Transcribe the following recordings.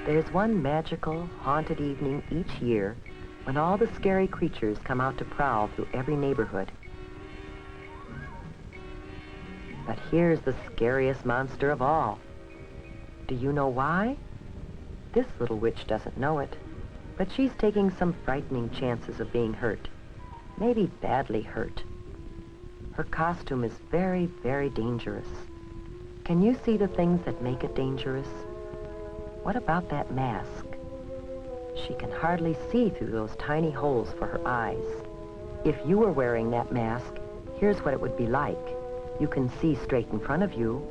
There's one magical, haunted evening each year when all the scary creatures come out to prowl through every neighborhood. But here's the scariest monster of all. Do you know why? This little witch doesn't know it, but she's taking some frightening chances of being hurt, maybe badly hurt. Her costume is very, very dangerous. Can you see the things that make it dangerous? What about that mask? She can hardly see through those tiny holes for her eyes. If you were wearing that mask, here's what it would be like. You can see straight in front of you,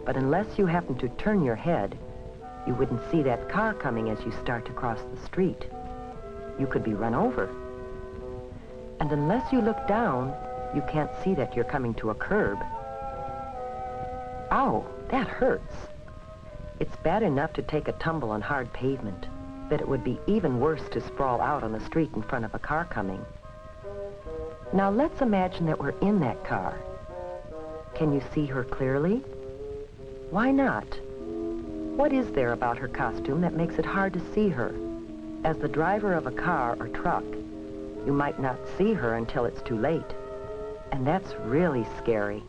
but unless you happen to turn your head, you wouldn't see that car coming as you start to cross the street. You could be run over. And unless you look down, you can't see that you're coming to a curb. Ow, that hurts. It's bad enough to take a tumble on hard pavement, but it would be even worse to sprawl out on the street in front of a car coming. Now let's imagine that we're in that car. Can you see her clearly? Why not? What is there about her costume that makes it hard to see her? As the driver of a car or truck, you might not see her until it's too late. And that's really scary.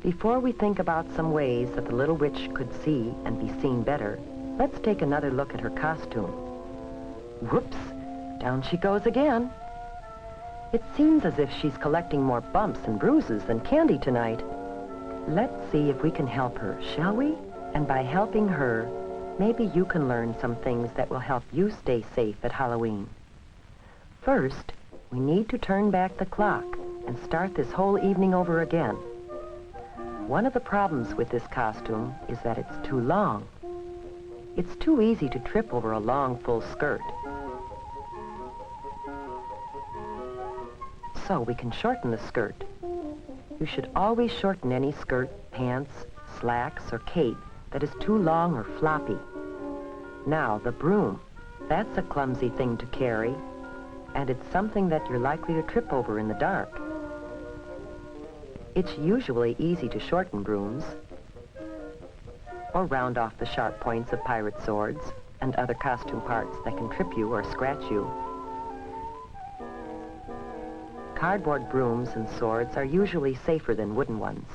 Before we think about some ways that the little witch could see and be seen better, let's take another look at her costume. Whoops, down she goes again. It seems as if she's collecting more bumps and bruises than candy tonight. Let's see if we can help her, shall we? And by helping her, maybe you can learn some things that will help you stay safe at Halloween. First, we need to turn back the clock and start this whole evening over again. One of the problems with this costume is that it's too long. It's too easy to trip over a long, full skirt. So we can shorten the skirt. You should always shorten any skirt, pants, slacks, or cape that is too long or floppy. Now, the broom. That's a clumsy thing to carry, and it's something that you're likely to trip over in the dark. It's usually easy to shorten brooms or round off the sharp points of pirate swords and other costume parts that can trip you or scratch you. Cardboard brooms and swords are usually safer than wooden ones,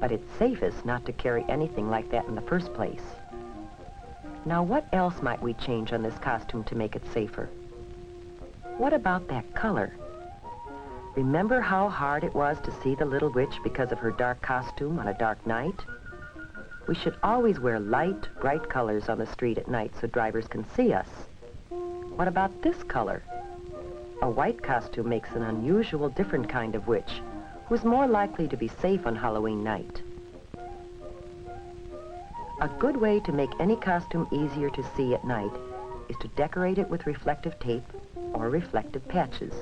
but it's safest not to carry anything like that in the first place. Now, what else might we change on this costume to make it safer? What about that color? Remember how hard it was to see the little witch because of her dark costume on a dark night? We should always wear light, bright colors on the street at night so drivers can see us. What about this color? A white costume makes an unusual, different kind of witch who's more likely to be safe on Halloween night. A good way to make any costume easier to see at night is to decorate it with reflective tape or reflective patches.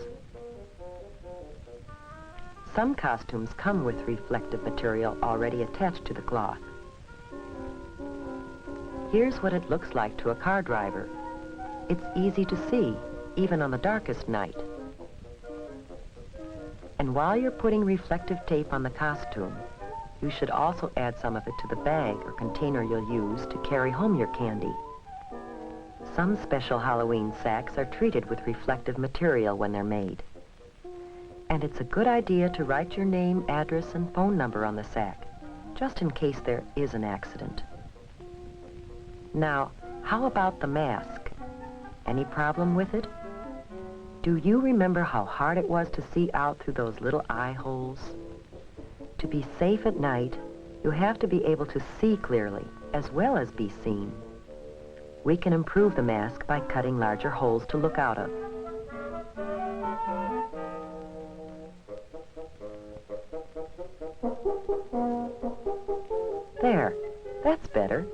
Some costumes come with reflective material already attached to the cloth. Here's what it looks like to a car driver. It's easy to see, even on the darkest night. And while you're putting reflective tape on the costume, you should also add some of it to the bag or container you'll use to carry home your candy. Some special Halloween sacks are treated with reflective material when they're made. And it's a good idea to write your name, address, and phone number on the sack, just in case there is an accident. Now, how about the mask? Any problem with it? Do you remember how hard it was to see out through those little eye holes? To be safe at night, you have to be able to see clearly, as well as be seen. We can improve the mask by cutting larger holes to look out of. There, that's better,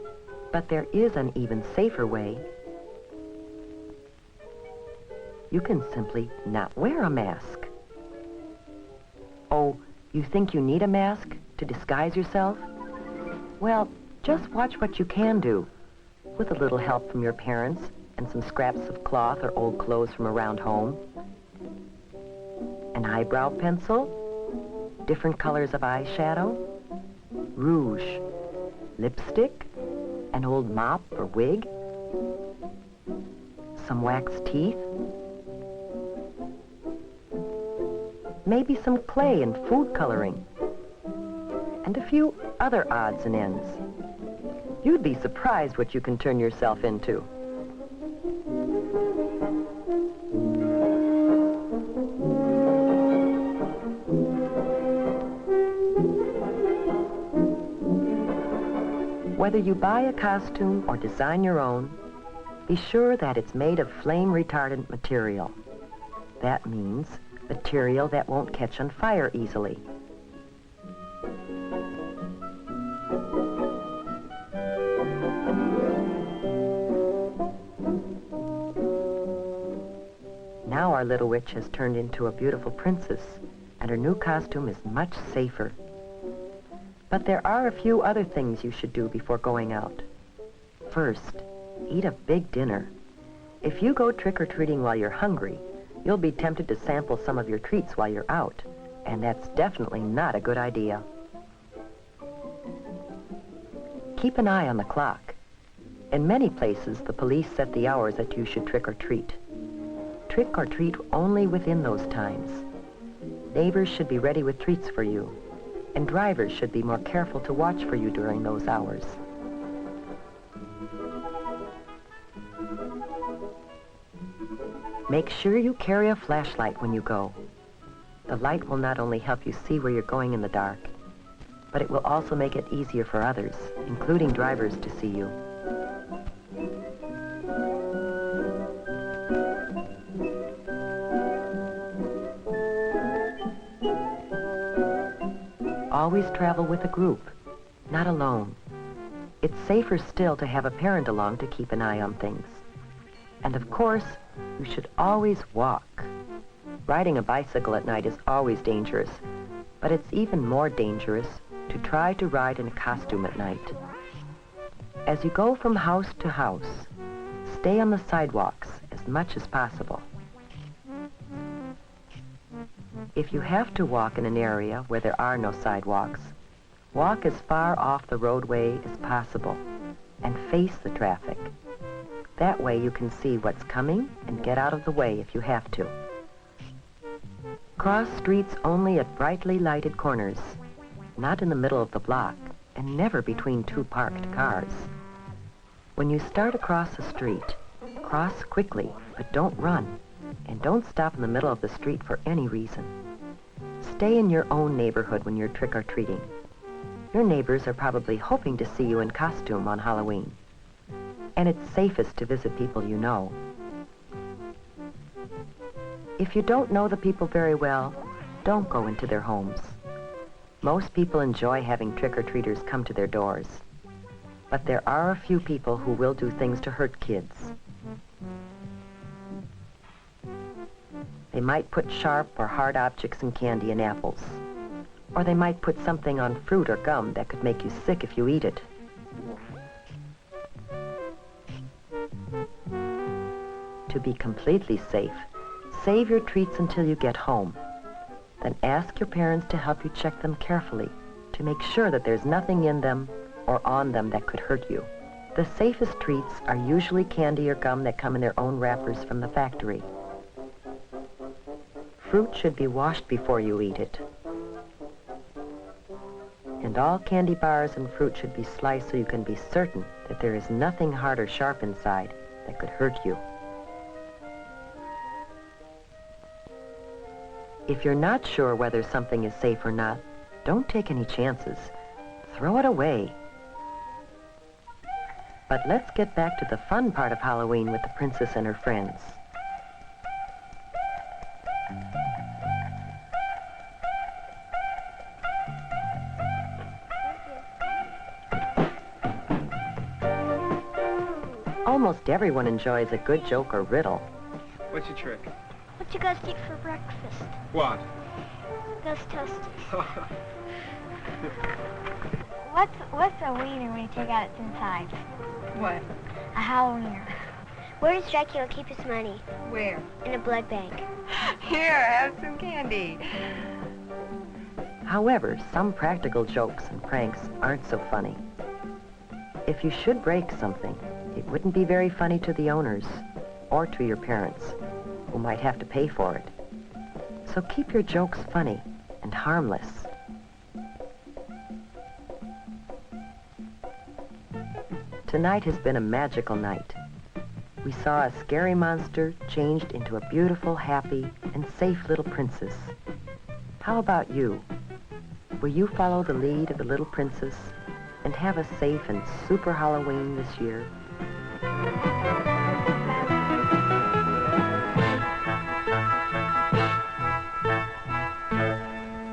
but there is an even safer way. you can simply not wear a mask. Oh, you think you need a mask to disguise yourself? Well, just watch what you can do, with a little help from your parents and some scraps of cloth or old clothes from around home. An eyebrow pencil, different colors of eyeshadow, rouge, lipstick, an old mop or wig, some wax teeth, maybe some clay and food coloring, and a few other odds and ends. You'd be surprised what you can turn yourself into. Whether you buy a costume or design your own, be sure that it's made of flame-retardant material. That means material that won't catch on fire easily. Now our little witch has turned into a beautiful princess, and her new costume is much safer. But there are a few other things you should do before going out. First, eat a big dinner. If you go trick-or-treating while you're hungry, you'll be tempted to sample some of your treats while you're out, and that's definitely not a good idea. Keep an eye on the clock. In many places, the police set the hours that you should trick-or-treat. Trick-or-treat only within those times. Neighbors should be ready with treats for you, and drivers should be more careful to watch for you during those hours. Make sure you carry a flashlight when you go. The light will not only help you see where you're going in the dark, but it will also make it easier for others, including drivers, to see you. Always travel with a group, not alone. It's safer still to have a parent along to keep an eye on things. And of course, you should always walk. Riding a bicycle at night is always dangerous, but it's even more dangerous to try to ride in a costume at night. As you go from house to house, stay on the sidewalks as much as possible. If you have to walk in an area where there are no sidewalks, walk as far off the roadway as possible and face the traffic. That way you can see what's coming and get out of the way if you have to. Cross streets only at brightly lighted corners, not in the middle of the block, and never between two parked cars. When you start across the street, cross quickly, but don't run, and don't stop in the middle of the street for any reason. Stay in your own neighborhood when you're trick-or-treating. Your neighbors are probably hoping to see you in costume on Halloween, and it's safest to visit people you know. If you don't know the people very well, don't go into their homes. Most people enjoy having trick-or-treaters come to their doors, but there are a few people who will do things to hurt kids. They might put sharp or hard objects in candy and apples, or they might put something on fruit or gum that could make you sick if you eat it. To be completely safe, save your treats until you get home. Then ask your parents to help you check them carefully to make sure that there's nothing in them or on them that could hurt you. The safest treats are usually candy or gum that come in their own wrappers from the factory. Fruit should be washed before you eat it. And all candy bars and fruit should be sliced so you can be certain that there is nothing hard or sharp inside that could hurt you. If you're not sure whether something is safe or not, don't take any chances. Throw it away. But let's get back to the fun part of Halloween with the princess and her friends. Almost everyone enjoys a good joke or riddle. What's your trick? What you guys eat for breakfast? What? Those toasties. What's a wiener when you take out its inside? What? A Halloweener. Where does Dracula keep his money? Where? In a blood bank. Here, have some candy. However, some practical jokes and pranks aren't so funny. If you should break something, it wouldn't be very funny to the owners or to your parents, who might have to pay for it. So keep your jokes funny and harmless. Tonight has been a magical night. We saw a scary monster changed into a beautiful, happy, and safe little princess. How about you? Will you follow the lead of the little princess and have a safe and super Halloween this year?